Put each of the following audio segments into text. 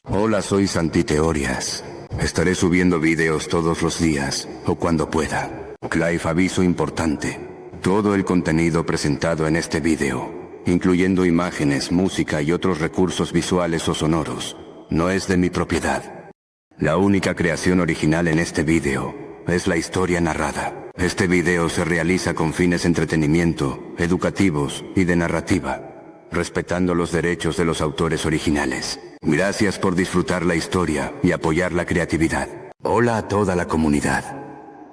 Hola, soy Santi Teorias. Estaré subiendo vídeos todos los días, o cuando pueda. Clive, aviso importante. Todo el contenido presentado en este vídeo, incluyendo imágenes, música y otros recursos visuales o sonoros, no es de mi propiedad. La única creación original en este vídeo es la historia narrada. Este vídeo se realiza con fines de entretenimiento, educativos y de narrativa, respetando los derechos de los autores originales. Gracias por disfrutar la historia y apoyar la creatividad. Hola a toda la comunidad.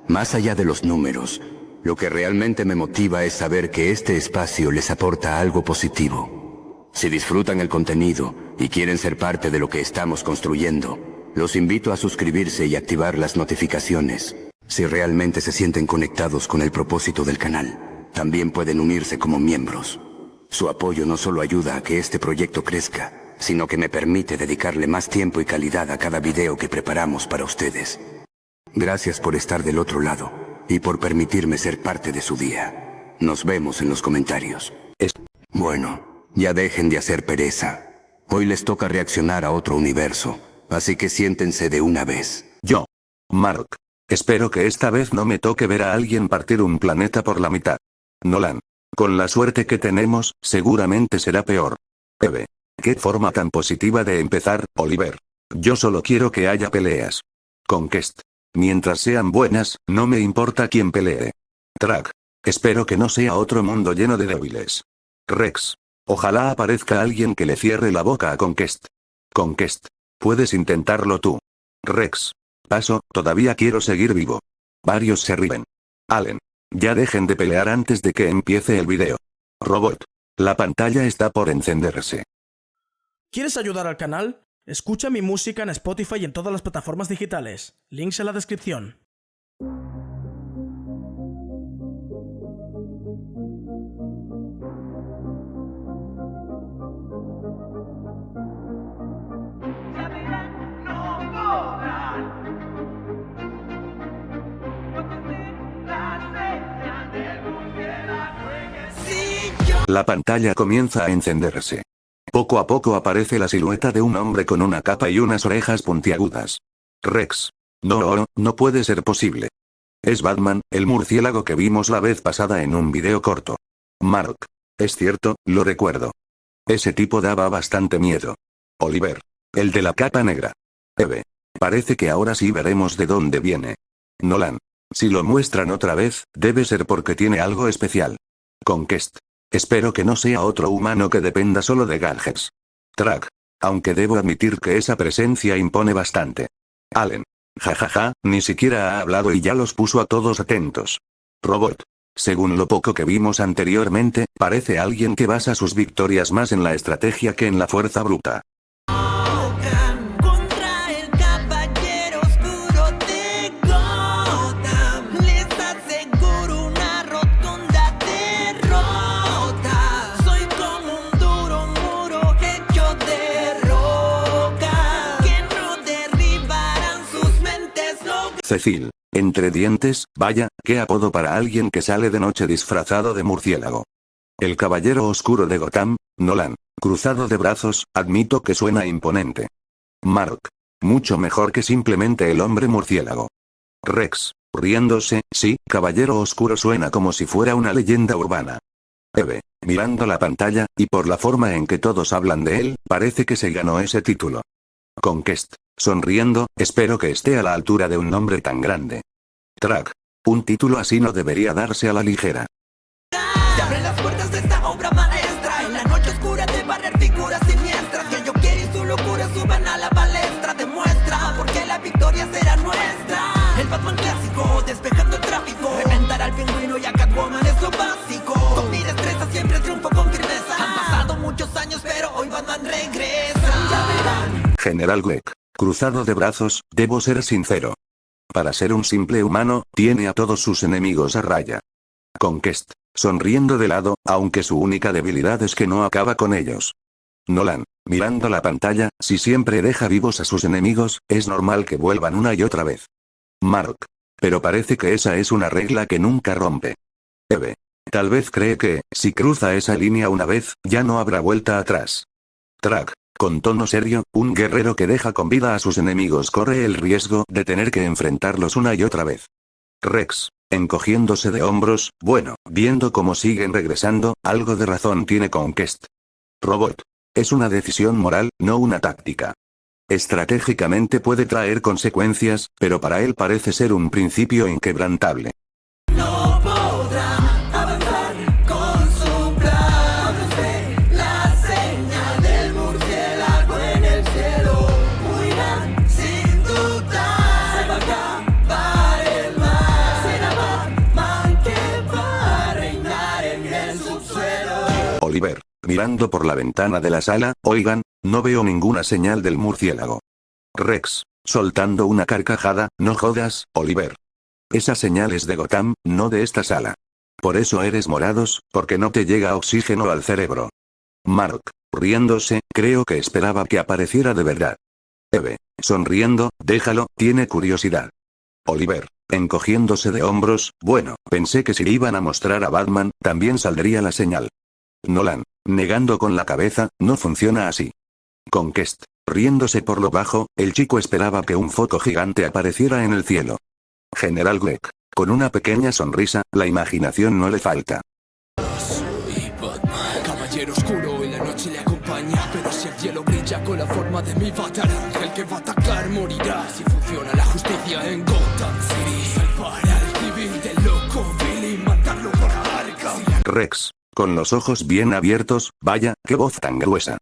Más allá de los números, lo que realmente me motiva es saber que este espacio les aporta algo positivo. Si disfrutan el contenido y quieren ser parte de lo que estamos construyendo, los invito a suscribirse y activar las notificaciones. Si realmente se sienten conectados con el propósito del canal, también pueden unirse como miembros. Su apoyo no solo ayuda a que este proyecto crezca, sino que me permite dedicarle más tiempo y calidad a cada video que preparamos para ustedes. Gracias por estar del otro lado y por permitirme ser parte de su día. Nos vemos en los comentarios. Bueno, ya dejen de hacer pereza. Hoy les toca reaccionar a otro universo, así que siéntense de una vez. Yo, Mark. Espero que esta vez no me toque ver a alguien partir un planeta por la mitad. Nolan. Con la suerte que tenemos, seguramente será peor. Eve. Qué forma tan positiva de empezar, Oliver. Yo solo quiero que haya peleas. Conquest. Mientras sean buenas, no me importa quién pelee. Track. Espero que no sea otro mundo lleno de débiles. Rex. Ojalá aparezca alguien que le cierre la boca a Conquest. Conquest. Puedes intentarlo tú. Rex. Paso, todavía quiero seguir vivo. Varios se ríen. Allen. Ya dejen de pelear antes de que empiece el video. Robot. La pantalla está por encenderse. ¿Quieres ayudar al canal? Escucha mi música en Spotify y en todas las plataformas digitales. Links en la descripción. La pantalla comienza a encenderse. Poco a poco aparece la silueta de un hombre con una capa y unas orejas puntiagudas. Rex. No, no puede ser posible. Es Batman, el murciélago que vimos la vez pasada en un video corto. Mark. Es cierto, lo recuerdo. Ese tipo daba bastante miedo. Oliver. El de la capa negra. Eve. Parece que ahora sí veremos de dónde viene. Nolan. Si lo muestran otra vez, debe ser porque tiene algo especial. Conquest. Espero que no sea otro humano que dependa solo de gadgets. Track. Aunque debo admitir que esa presencia impone bastante. Allen. Jajaja, ni siquiera ha hablado y ya los puso a todos atentos. Robot. Según lo poco que vimos anteriormente, parece alguien que basa sus victorias más en la estrategia que en la fuerza bruta. Cecil. Entre dientes, vaya, qué apodo para alguien que sale de noche disfrazado de murciélago. El caballero oscuro de Gotham, Nolan. Cruzado de brazos, admito que suena imponente. Mark. Mucho mejor que simplemente el hombre murciélago. Rex. Riéndose, sí, caballero oscuro suena como si fuera una leyenda urbana. Eve. Mirando la pantalla, y por la forma en que todos hablan de él, parece que se ganó ese título. Conquest. Sonriendo, espero que esté a la altura de un nombre tan grande. Track. Un título así no debería darse a la ligera. Se abren las puertas de esta obra maestra. En la noche oscura de barrer figuras siniestras. Que yo quiero y su locura suban a la palestra. Demuestra porque la victoria será nuestra. El Batman clásico, despejando el tráfico. Reventar al pingüino y a Catwoman es lo básico. Con mi destreza siempre triunfo con firmeza. Han pasado muchos años pero hoy Batman regresa. Ya verán. General Gleck. Cruzado de brazos, debo ser sincero. Para ser un simple humano, tiene a todos sus enemigos a raya. Conquest. Sonriendo de lado, aunque su única debilidad es que no acaba con ellos. Nolan. Mirando la pantalla, si siempre deja vivos a sus enemigos, es normal que vuelvan una y otra vez. Mark. Pero parece que esa es una regla que nunca rompe. Eve. Tal vez cree que, si cruza esa línea una vez, ya no habrá vuelta atrás. Track. Con tono serio, un guerrero que deja con vida a sus enemigos corre el riesgo de tener que enfrentarlos una y otra vez. Rex, encogiéndose de hombros, bueno, viendo cómo siguen regresando, algo de razón tiene Conquest. Robot. Es una decisión moral, no una táctica. Estratégicamente puede traer consecuencias, pero para él parece ser un principio inquebrantable. No podrá avanzar con su plan. Ve la señal del murciélago en el cielo. Huirán sin dudar. Se va a acabar el mar. Será Batman que va a reinar en el subsuelo. Oliver, mirando por la ventana de la sala, oigan, no veo ninguna señal del murciélago. Rex, soltando una carcajada, no jodas, Oliver. Esa señal es de Gotham, no de esta sala. Por eso eres morados, porque no te llega oxígeno al cerebro. Mark, riéndose, creo que esperaba que apareciera de verdad. Eve, sonriendo, déjalo, tiene curiosidad. Oliver, encogiéndose de hombros, bueno, pensé que si iban a mostrar a Batman, también saldría la señal. Nolan, negando con la cabeza, no funciona así. Conquest, riéndose por lo bajo, el chico esperaba que un foco gigante apareciera en el cielo. General Gleck, con una pequeña sonrisa, la imaginación no le falta. Y Batman, caballero oscuro, en la noche le acompaña. Pero si el cielo brilla con la forma de mi avatar, el que va a atacar morirá. Si funciona la justicia en Gotham City, salvar al civil del loco Billy, matarlo por Arkham. Rex, con los ojos bien abiertos, vaya, qué voz tan gruesa.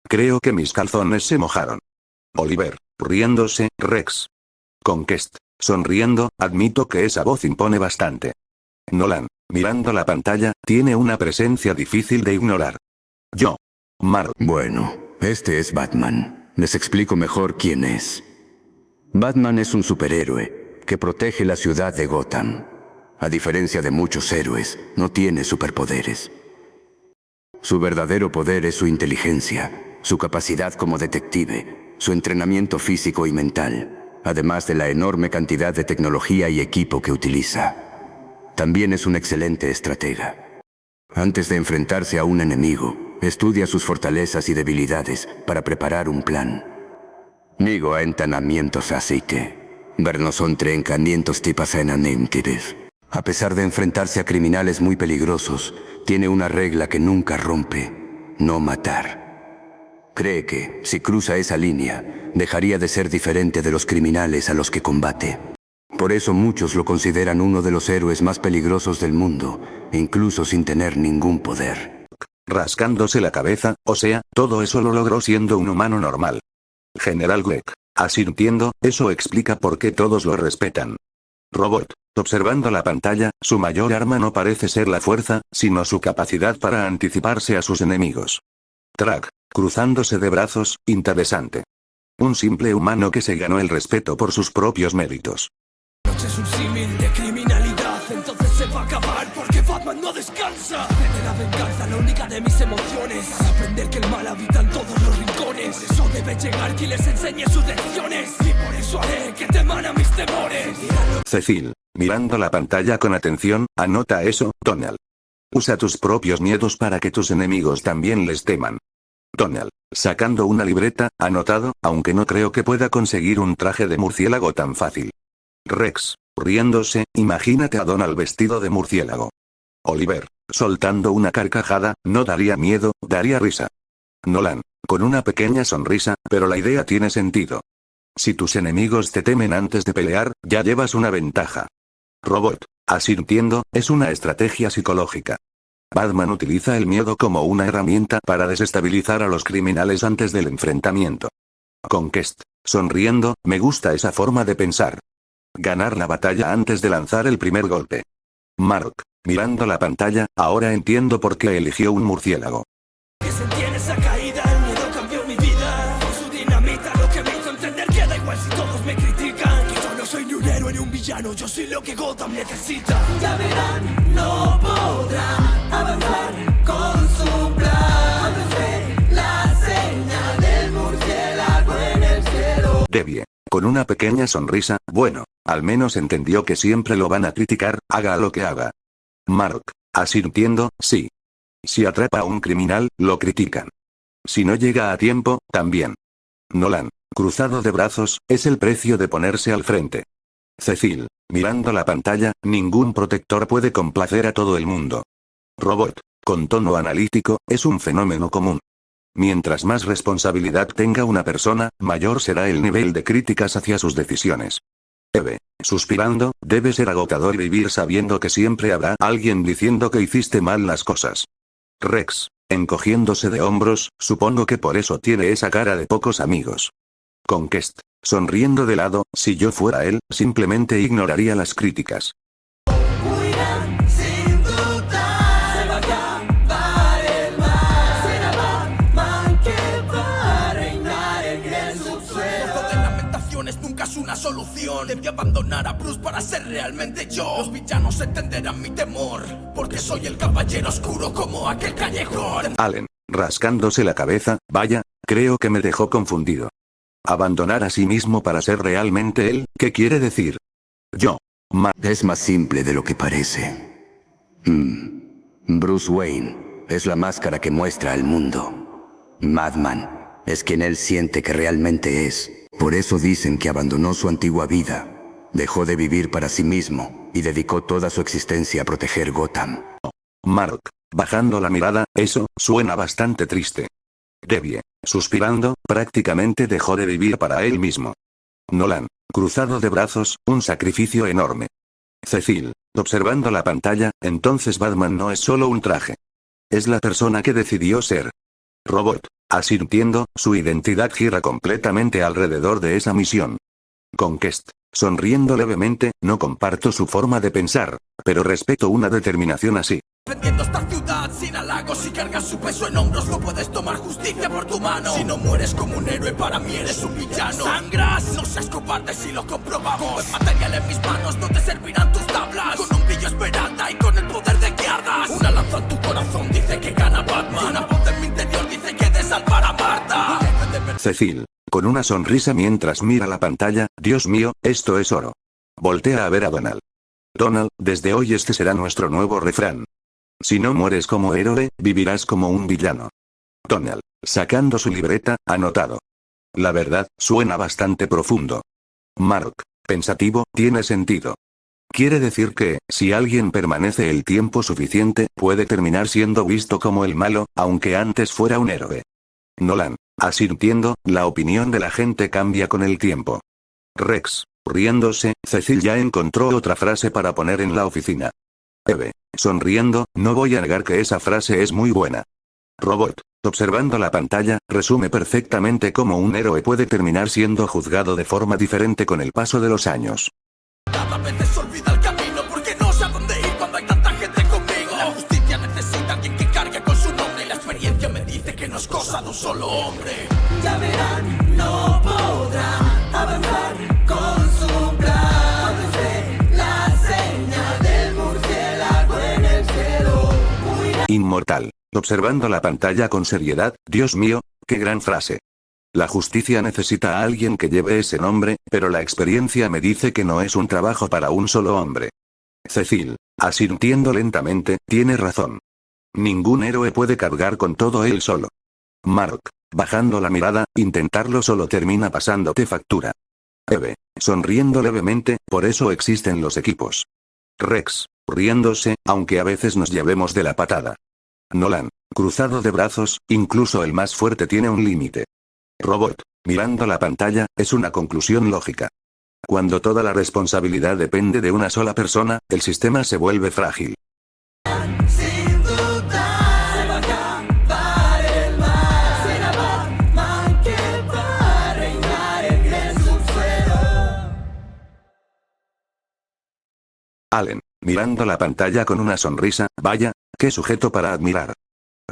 Creo que mis calzones se mojaron. Oliver, riéndose, Rex. Conquest, sonriendo, admito que esa voz impone bastante. Nolan, mirando la pantalla, tiene una presencia difícil de ignorar. Yo. Mark. Bueno, este es Batman. Les explico mejor quién es. Batman es un superhéroe que protege la ciudad de Gotham. A diferencia de muchos héroes, no tiene superpoderes. Su verdadero poder es su inteligencia, su capacidad como detective, su entrenamiento físico y mental, además de la enorme cantidad de tecnología y equipo que utiliza. También es un excelente estratega. Antes de enfrentarse a un enemigo, estudia sus fortalezas y debilidades para preparar un plan. Nigo a entrenamientos aceite. Vernoson trencamientos tipas en anemtives. A pesar de enfrentarse a criminales muy peligrosos, tiene una regla que nunca rompe: no matar. Cree que, si cruza esa línea, dejaría de ser diferente de los criminales a los que combate. Por eso muchos lo consideran uno de los héroes más peligrosos del mundo, incluso sin tener ningún poder. Rascándose la cabeza, o sea, todo eso lo logró siendo un humano normal. General Gleck, asintiendo, eso explica por qué todos lo respetan. Robot, observando la pantalla, su mayor arma no parece ser la fuerza, sino su capacidad para anticiparse a sus enemigos. Track, cruzándose de brazos, interesante. Un simple humano que se ganó el respeto por sus propios méritos. La noche es un símil de criminalidad, entonces se va a acabar porque Batman no descansa. De la venganza, la única de mis emociones. Para aprender que el mal habita en todos los rincones. Por eso debe llegar quien les enseñe sus lecciones. Y por eso haré que teman a mis temores. Cecil, mirando la pantalla con atención, anota eso, Donald. Usa tus propios miedos para que tus enemigos también les teman. Donald, sacando una libreta, anotado, aunque no creo que pueda conseguir un traje de murciélago tan fácil. Rex, riéndose, imagínate a Donald vestido de murciélago. Oliver, soltando una carcajada, no daría miedo, daría risa. Nolan, con una pequeña sonrisa, pero la idea tiene sentido. Si tus enemigos te temen antes de pelear, ya llevas una ventaja. Robot, asintiendo, es una estrategia psicológica. Batman utiliza el miedo como una herramienta para desestabilizar a los criminales antes del enfrentamiento. Conquest, sonriendo, me gusta esa forma de pensar. Ganar la batalla antes de lanzar el primer golpe. Mark, mirando la pantalla, ahora entiendo por qué eligió un murciélago. Que sentí en esa caída, el miedo cambió mi vida. Con su dinamita lo que me hizo entender que da igual si todos me critican. Que yo no soy ni un héroe ni un villano, yo soy lo que Gotham necesita. Ya verán, no podrán avanzar con su plan. Ve la señal del murciélago en el cielo. Debbie, con una pequeña sonrisa, bueno, al menos entendió que siempre lo van a criticar, haga lo que haga. Mark, asintiendo, sí. Si atrapa a un criminal, lo critican. Si no llega a tiempo, también. Nolan, cruzado de brazos, es el precio de ponerse al frente. Cecil, mirando la pantalla, ningún protector puede complacer a todo el mundo. Robot, con tono analítico, es un fenómeno común. Mientras más responsabilidad tenga una persona, mayor será el nivel de críticas hacia sus decisiones. Eve, suspirando, debe ser agotador vivir sabiendo que siempre habrá alguien diciendo que hiciste mal las cosas. Rex, encogiéndose de hombros, supongo que por eso tiene esa cara de pocos amigos. Conquest, sonriendo de lado, si yo fuera él, simplemente ignoraría las críticas. Huirán sin duda, se va a acabar el mal. Será Batman que va a reinar en el subsuelo. Esto de lamentaciones nunca es una solución. Debí abandonar a Bruce para ser realmente yo. Los villanos entenderán mi temor, porque soy el caballero oscuro como aquel callejón. Allen, rascándose la cabeza, vaya, creo que me dejó confundido. Abandonar a sí mismo para ser realmente él, ¿qué quiere decir? Yo. Es más simple de lo que parece. Bruce Wayne es la máscara que muestra al mundo. Madman es quien él siente que realmente es. Por eso dicen que abandonó su antigua vida, dejó de vivir para sí mismo, y dedicó toda su existencia a proteger Gotham. Mark, bajando la mirada, eso suena bastante triste. Debbie, suspirando, prácticamente dejó de vivir para él mismo. Nolan, cruzado de brazos, un sacrificio enorme. Cecil, observando la pantalla, entonces Batman no es solo un traje. Es la persona que decidió ser. Robot, asintiendo, su identidad gira completamente alrededor de esa misión. Conquest, sonriendo levemente, no comparto su forma de pensar, pero respeto una determinación así. Vendiendo esta ciudad sin halagos y cargas su peso en hombros, no puedes tomar justicia por tu mano. Si no mueres como un héroe, para mí eres un villano. Sangras, no seas cobarde si lo comprobamos. Con material en mis manos no te servirán tus tablas. Con un brillo esmeralda y con el poder de que ardas. Una lanza en tu corazón dice que gana Batman. Una voz en mi interior dice que he de salvar a Marta. Cecil, con una sonrisa mientras mira la pantalla, Dios mío, esto es oro. Voltea a ver a Donald. Donald, desde hoy este será nuestro nuevo refrán. Si no mueres como héroe, vivirás como un villano. Donald, sacando su libreta, anotado. La verdad, suena bastante profundo. Mark, pensativo, tiene sentido. Quiere decir que, si alguien permanece el tiempo suficiente, puede terminar siendo visto como el malo, aunque antes fuera un héroe. Nolan, asintiendo, la opinión de la gente cambia con el tiempo. Rex, riéndose, Cecil ya encontró otra frase para poner en la oficina. Eve, sonriendo, no voy a negar que esa frase es muy buena. Robot, observando la pantalla, resume perfectamente cómo un héroe puede terminar siendo juzgado de forma diferente con el paso de los años. Cada vez se olvida el camino porque no sé a dónde ir cuando hay tanta gente conmigo. La justicia necesita alguien que cargue con su nombre y la experiencia me dice que no es cosa de un solo hombre. Ya verán, no podrán avanzar con su plan. Desde la señal del murciélago en el cielo. Huirán. Inmortal, observando la pantalla con seriedad, Dios mío, qué gran frase. La justicia necesita a alguien que lleve ese nombre, pero la experiencia me dice que no es un trabajo para un solo hombre. Cecil, asintiendo lentamente, tiene razón. Ningún héroe puede cargar con todo él solo. Mark, bajando la mirada, intentarlo solo termina pasándote factura. Eve, sonriendo levemente, por eso existen los equipos. Rex, riéndose, aunque a veces nos llevemos de la patada. Nolan, cruzado de brazos, incluso el más fuerte tiene un límite. Robot, mirando la pantalla, es una conclusión lógica. Cuando toda la responsabilidad depende de una sola persona, el sistema se vuelve frágil. Sin duda, se va a acabar el mal. Será Batman que va a reinar en el subsuelo. Allen, mirando la pantalla con una sonrisa, vaya, qué sujeto para admirar.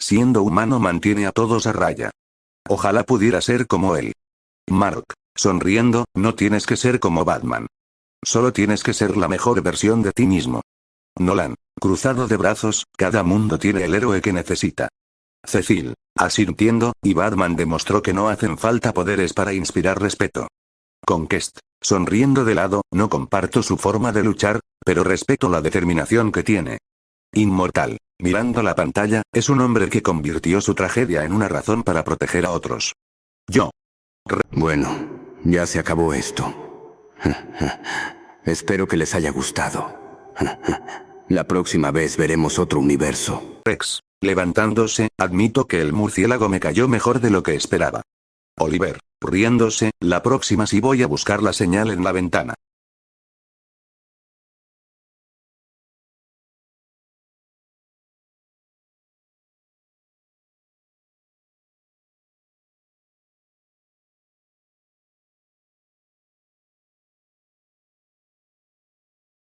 Siendo humano mantiene a todos a raya. Ojalá pudiera ser como él. Mark, sonriendo, no tienes que ser como Batman. Solo tienes que ser la mejor versión de ti mismo. Nolan, cruzado de brazos, cada mundo tiene el héroe que necesita. Cecil, asintiendo, y Batman demostró que no hacen falta poderes para inspirar respeto. Conquest, sonriendo de lado, no comparto su forma de luchar, pero respeto la determinación que tiene. Inmortal, Mirando la pantalla, es un hombre que convirtió su tragedia en una razón para proteger a otros. Yo. Bueno, ya se acabó esto. Espero que les haya gustado. La próxima vez veremos otro universo. Rex. Levantándose, admito que el murciélago me cayó mejor de lo que esperaba. Oliver. Riéndose, la próxima sí voy a buscar la señal en la ventana.